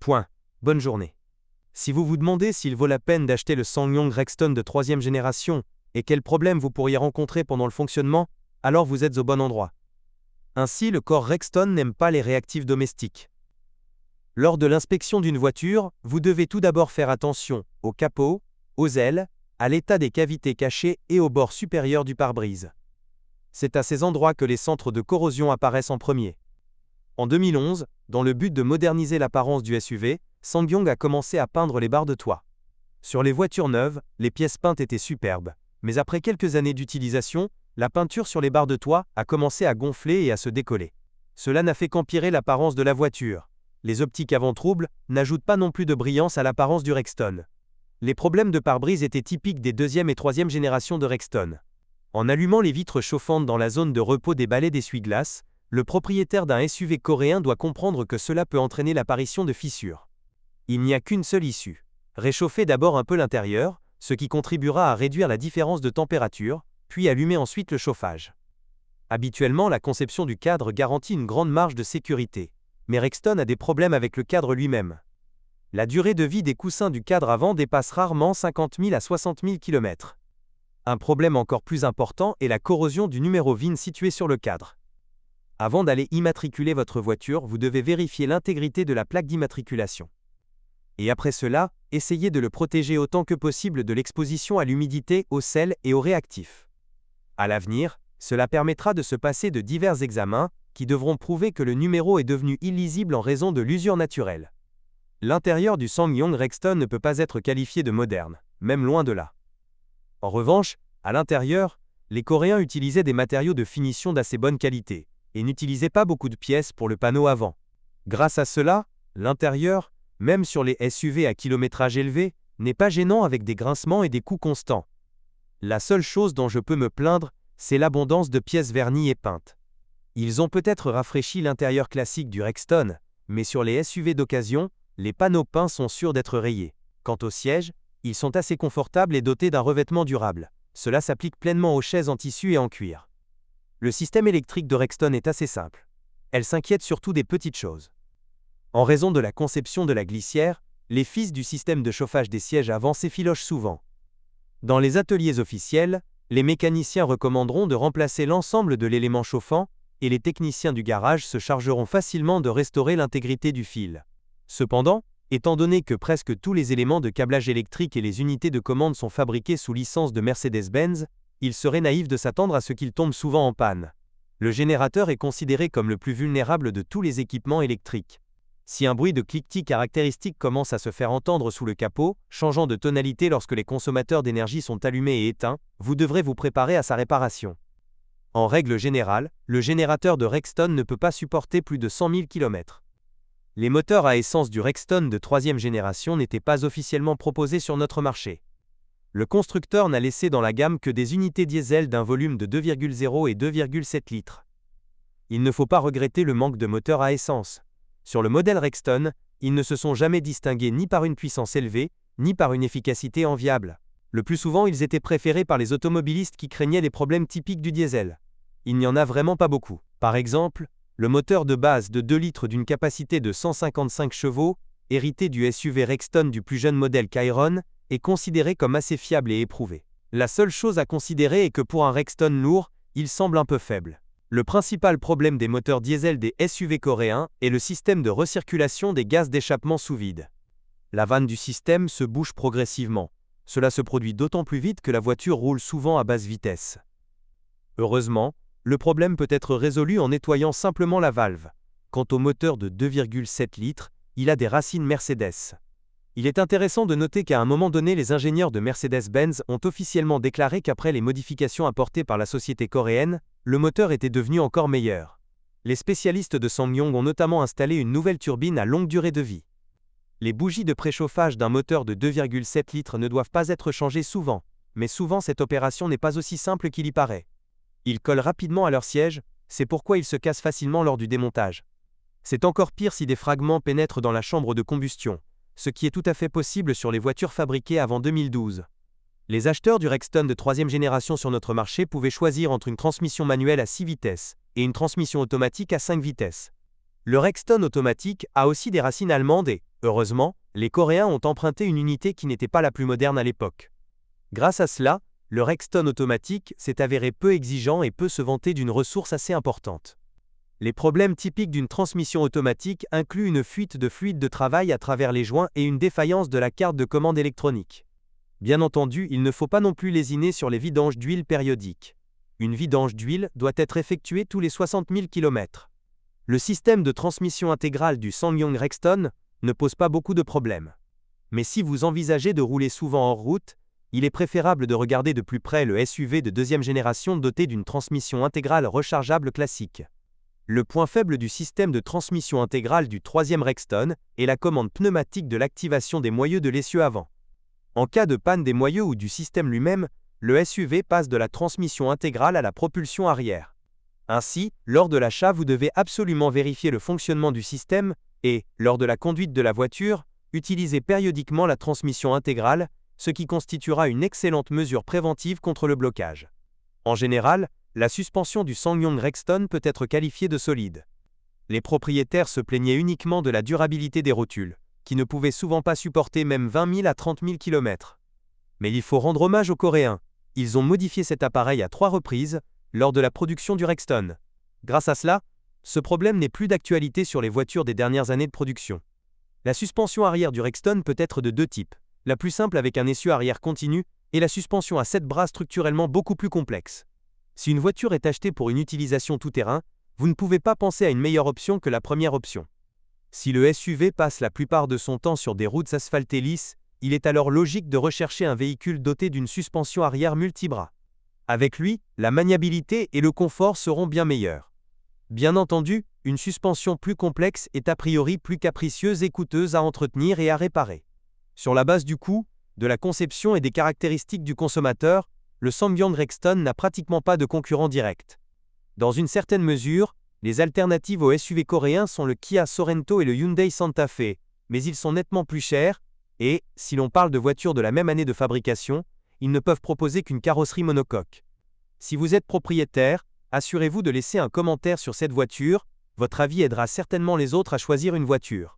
Point. Bonne journée. Si vous vous demandez s'il vaut la peine d'acheter le SsangYong Rexton de 3e génération, et quels problèmes vous pourriez rencontrer pendant le fonctionnement, alors vous êtes au bon endroit. Ainsi, le corps Rexton n'aime pas les réactifs domestiques. Lors de l'inspection d'une voiture, vous devez tout d'abord faire attention au capot, aux ailes, à l'état des cavités cachées et au bord supérieur du pare-brise. C'est à ces endroits que les centres de corrosion apparaissent en premier. En 2011, dans le but de moderniser l'apparence du SUV, SsangYong a commencé à peindre les barres de toit. Sur les voitures neuves, les pièces peintes étaient superbes, mais après quelques années d'utilisation, la peinture sur les barres de toit a commencé à gonfler et à se décoller. Cela n'a fait qu'empirer l'apparence de la voiture. Les optiques avant trouble n'ajoutent pas non plus de brillance à l'apparence du Rexton. Les problèmes de pare-brise étaient typiques des 2e et 3e générations de Rexton. En allumant les vitres chauffantes dans la zone de repos des balais d'essuie-glace, le propriétaire d'un SUV coréen doit comprendre que cela peut entraîner l'apparition de fissures. Il n'y a qu'une seule issue. Réchauffer d'abord un peu l'intérieur, ce qui contribuera à réduire la différence de température, puis allumer ensuite le chauffage. Habituellement, la conception du cadre garantit une grande marge de sécurité, mais Rexton a des problèmes avec le cadre lui-même. La durée de vie des coussins du cadre avant dépasse rarement 50 000 à 60 000 km. Un problème encore plus important est la corrosion du numéro VIN situé sur le cadre. Avant d'aller immatriculer votre voiture, vous devez vérifier l'intégrité de la plaque d'immatriculation. Et après cela, essayez de le protéger autant que possible de l'exposition à l'humidité, au sel et aux réactifs. À l'avenir, cela permettra de se passer de divers examens, qui devront prouver que le numéro est devenu illisible en raison de l'usure naturelle. L'intérieur du SsangYong Rexton ne peut pas être qualifié de moderne, même loin de là. En revanche, à l'intérieur, les Coréens utilisaient des matériaux de finition d'assez bonne qualité, et n'utilisaient pas beaucoup de pièces pour le panneau avant. Grâce à cela, l'intérieur, même sur les SUV à kilométrage élevé, n'est pas gênant avec des grincements et des coups constants. La seule chose dont je peux me plaindre, c'est l'abondance de pièces vernies et peintes. Ils ont peut-être rafraîchi l'intérieur classique du Rexton, mais sur les SUV d'occasion, les panneaux peints sont sûrs d'être rayés. Quant aux sièges, ils sont assez confortables et dotés d'un revêtement durable. Cela s'applique pleinement aux chaises en tissu et en cuir. Le système électrique de Rexton est assez simple. Elle s'inquiète surtout des petites choses. En raison de la conception de la glissière, les fils du système de chauffage des sièges avant s'effilochent souvent. Dans les ateliers officiels, les mécaniciens recommanderont de remplacer l'ensemble de l'élément chauffant, et les techniciens du garage se chargeront facilement de restaurer l'intégrité du fil. Cependant, étant donné que presque tous les éléments de câblage électrique et les unités de commande sont fabriqués sous licence de Mercedes-Benz, il serait naïf de s'attendre à ce qu'ils tombent souvent en panne. Le générateur est considéré comme le plus vulnérable de tous les équipements électriques. Si un bruit de cliquetis caractéristique commence à se faire entendre sous le capot, changeant de tonalité lorsque les consommateurs d'énergie sont allumés et éteints, vous devrez vous préparer à sa réparation. En règle générale, le générateur de Rexton ne peut pas supporter plus de 100 000 km. Les moteurs à essence du Rexton de 3e génération n'étaient pas officiellement proposés sur notre marché. Le constructeur n'a laissé dans la gamme que des unités diesel d'un volume de 2,0 et 2,7 litres. Il ne faut pas regretter le manque de moteurs à essence. Sur le modèle Rexton, ils ne se sont jamais distingués ni par une puissance élevée, ni par une efficacité enviable. Le plus souvent, ils étaient préférés par les automobilistes qui craignaient les problèmes typiques du diesel. Il n'y en a vraiment pas beaucoup. Par exemple, le moteur de base de 2 litres d'une capacité de 155 chevaux, hérité du SUV Rexton du plus jeune modèle Chiron, est considéré comme assez fiable et éprouvé. La seule chose à considérer est que pour un Rexton lourd, il semble un peu faible. Le principal problème des moteurs diesel des SUV coréens est le système de recirculation des gaz d'échappement sous vide. La vanne du système se bouche progressivement. Cela se produit d'autant plus vite que la voiture roule souvent à basse vitesse. Heureusement, le problème peut être résolu en nettoyant simplement la valve. Quant au moteur de 2,7 litres, il a des racines Mercedes. Il est intéressant de noter qu'à un moment donné, les ingénieurs de Mercedes-Benz ont officiellement déclaré qu'après les modifications apportées par la société coréenne, le moteur était devenu encore meilleur. Les spécialistes de SsangYong ont notamment installé une nouvelle turbine à longue durée de vie. Les bougies de préchauffage d'un moteur de 2,7 litres ne doivent pas être changées souvent, mais souvent cette opération n'est pas aussi simple qu'il y paraît. Ils collent rapidement à leur siège, c'est pourquoi ils se cassent facilement lors du démontage. C'est encore pire si des fragments pénètrent dans la chambre de combustion, ce qui est tout à fait possible sur les voitures fabriquées avant 2012. Les acheteurs du Rexton de 3e génération sur notre marché pouvaient choisir entre une transmission manuelle à 6 vitesses et une transmission automatique à 5 vitesses. Le Rexton automatique a aussi des racines allemandes et, Heureusement, les Coréens ont emprunté une unité qui n'était pas la plus moderne à l'époque. Grâce à cela, le Rexton automatique s'est avéré peu exigeant et peut se vanter d'une ressource assez importante. Les problèmes typiques d'une transmission automatique incluent une fuite de fluide de travail à travers les joints et une défaillance de la carte de commande électronique. Bien entendu, il ne faut pas non plus lésiner sur les vidanges d'huile périodiques. Une vidange d'huile doit être effectuée tous les 60 000 km. Le système de transmission intégrale du SsangYong Rexton ne pose pas beaucoup de problèmes. Mais si vous envisagez de rouler souvent hors route, il est préférable de regarder de plus près le SUV de deuxième génération doté d'une transmission intégrale rechargeable classique. Le point faible du système de transmission intégrale du troisième Rexton est la commande pneumatique de l'activation des moyeux de l'essieu avant. En cas de panne des moyeux ou du système lui-même, le SUV passe de la transmission intégrale à la propulsion arrière. Ainsi, lors de l'achat, vous devez absolument vérifier le fonctionnement du système et, lors de la conduite de la voiture, utilisez périodiquement la transmission intégrale, ce qui constituera une excellente mesure préventive contre le blocage. En général, la suspension du SsangYong Rexton peut être qualifiée de solide. Les propriétaires se plaignaient uniquement de la durabilité des rotules, qui ne pouvaient souvent pas supporter même 20 000 à 30 000 km. Mais il faut rendre hommage aux Coréens. Ils ont modifié cet appareil à 3 reprises, lors de la production du Rexton. Grâce à cela, ce problème n'est plus d'actualité sur les voitures des dernières années de production. La suspension arrière du Rexton peut être de 2 types, la plus simple avec un essieu arrière continu et la suspension à 7 bras structurellement beaucoup plus complexe. Si une voiture est achetée pour une utilisation tout-terrain, vous ne pouvez pas penser à une meilleure option que la première option. Si le SUV passe la plupart de son temps sur des routes asphaltées lisses, il est alors logique de rechercher un véhicule doté d'une suspension arrière multibras. Avec lui, la maniabilité et le confort seront bien meilleurs. Bien entendu, une suspension plus complexe est a priori plus capricieuse et coûteuse à entretenir et à réparer. Sur la base du coût, de la conception et des caractéristiques du consommateur, le SsangYong Rexton n'a pratiquement pas de concurrent direct. Dans une certaine mesure, les alternatives aux SUV coréens sont le Kia Sorento et le Hyundai Santa Fe, mais ils sont nettement plus chers et, si l'on parle de voitures de la même année de fabrication, ils ne peuvent proposer qu'une carrosserie monocoque. Si vous êtes propriétaire, assurez-vous de laisser un commentaire sur cette voiture, votre avis aidera certainement les autres à choisir une voiture.